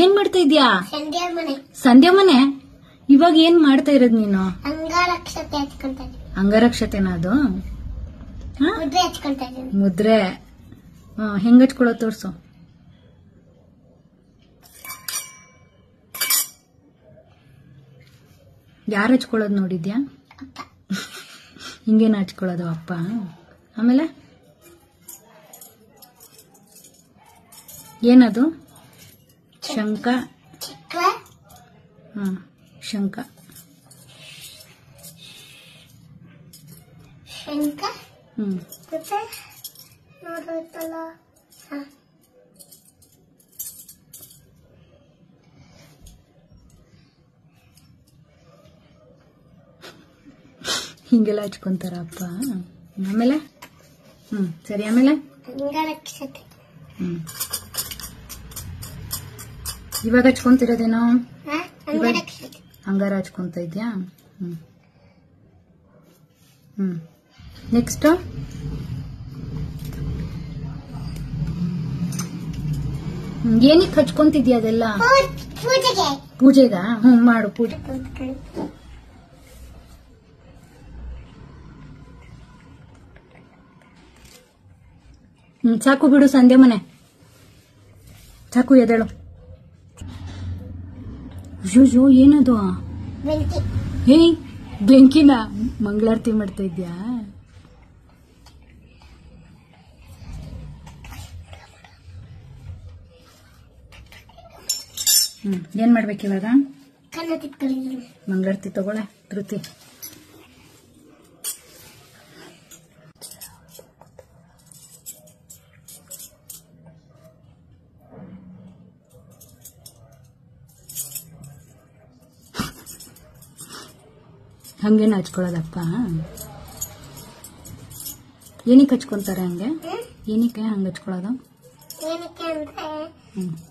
ಏನ್ ಮಾಡ್ತಾ ಇದ್ಯಾ? ಸಂಧ್ಯಾ ಮನೆ. ಸಂಧ್ಯಾ ಮನೆ? ಇವಾಗ ಏನ್ ಮಾಡ್ತಾ ಇರೋದ್ ನೀನು? ಅಂಗರಕ್ಷತೆ ಹಚ್ಕೊಳ್ತಾ ಇದ್ದೀನಿ. ಅಂಗರಕ್ಷತೆನಾ ಅದು? ಮುದ್ರೆ ಹಚ್ಕೊಳ್ತಾ ಇದ್ದೀನಿ. ಮುದ್ರೆ ಹೆಂಗ್ ಹಚ್ಕೊಳ್ಳೋ ತೋರ್ಸು. ಯಾರು ಹಚ್ಕೊಳ್ಳೋದು ನೋಡಿದ್ಯಾ? ಹಿಂಗೇನ ಹಚ್ಕೊಳ್ಳೋದು ಅಪ್ಪ? ಆಮೇಲೆ ಏನದು? ಶಂಕ. ಶಂಕ. ಶಂಕ. ಮತ್ತೆ ನೋಡೋಯ್ತಲ್ಲ. ಹಿಂಗೆಲ್ಲ ಹಚ್ಕೊಂತಾರ ಅಪ್ಪ? ಆಮೇಲೆ ಸರಿ. ಆಮೇಲೆ ಅಂಗರಕ್ಷತೆ. ಇವಾಗ ಹಚ್ಕೊಂತಿರೋದೇನೋ? ಅಂಗರಕ್ಷತೆ. ಅಂಗಾರ ಹಚ್ಕೊಂತ ಇದ್ಯಾ? ನೆಕ್ಸ್ಟ್ ಏನಕ್ಕೆ ಹಚ್ಕೊಂತಿದ್ಯಾ ಅದೆಲ್ಲ? ಪೂಜೆಗೆ. ಪೂಜೆಗಾ? ಮಾಡು ಪೂಜೆ. ಸಾಕು ಬಿಡು ಸಂಧ್ಯಾ ಮನೆ, ಸಾಕು, ಎದ್ದೇಳು. ಅಯ್ಯೋ ಏನದು? ಬೆಂಕಿ. ಬೆಂಕಿನ ಮಂಗಳಾರತಿ ಮಾಡ್ತಾ ಇದ್ಯಾ? ಏನ್ ಮಾಡ್ಬೇಕಿವಾಗ? ಕನ್ನ ತಿತ್ಕೊಂಡಿದ್ದೀನಿ. ಮಂಗಳಾರತಿ ತಗೊಳ್ಳೆ ಧೃತಿ. ಹಂಗೇನು ಹಚ್ಕೊಳ್ಳೋದಪ್ಪ? ಏನಕ್ಕೆ ಹಚ್ಕೊಂತಾರೆ ಹಂಗೆ? ಏನಕ್ಕೆ ಹಂಗ ಹಚ್ಕೊಳ್ಳೋದು? ಏನಕ್ಕೆ ಅಂದ್ರೆ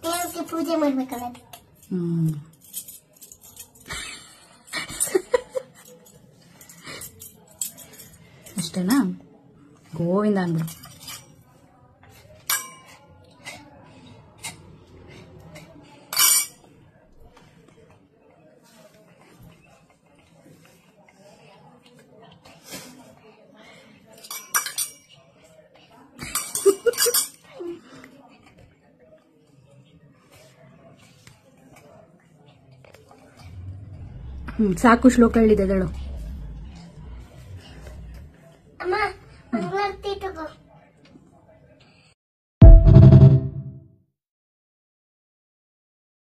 ದೇವರಿಗೆ ಪೂಜೆ ಮಾಡ್ಬೇಕಲ್ಲ. ಅಷ್ಟೇನಾ? ಗೋವಿಂದ ಅಂದ್ಬಿಡು. ಸಾಕು ಶ್ಲೋಕ ಹೇಳಿದೆ ಹೇಳು.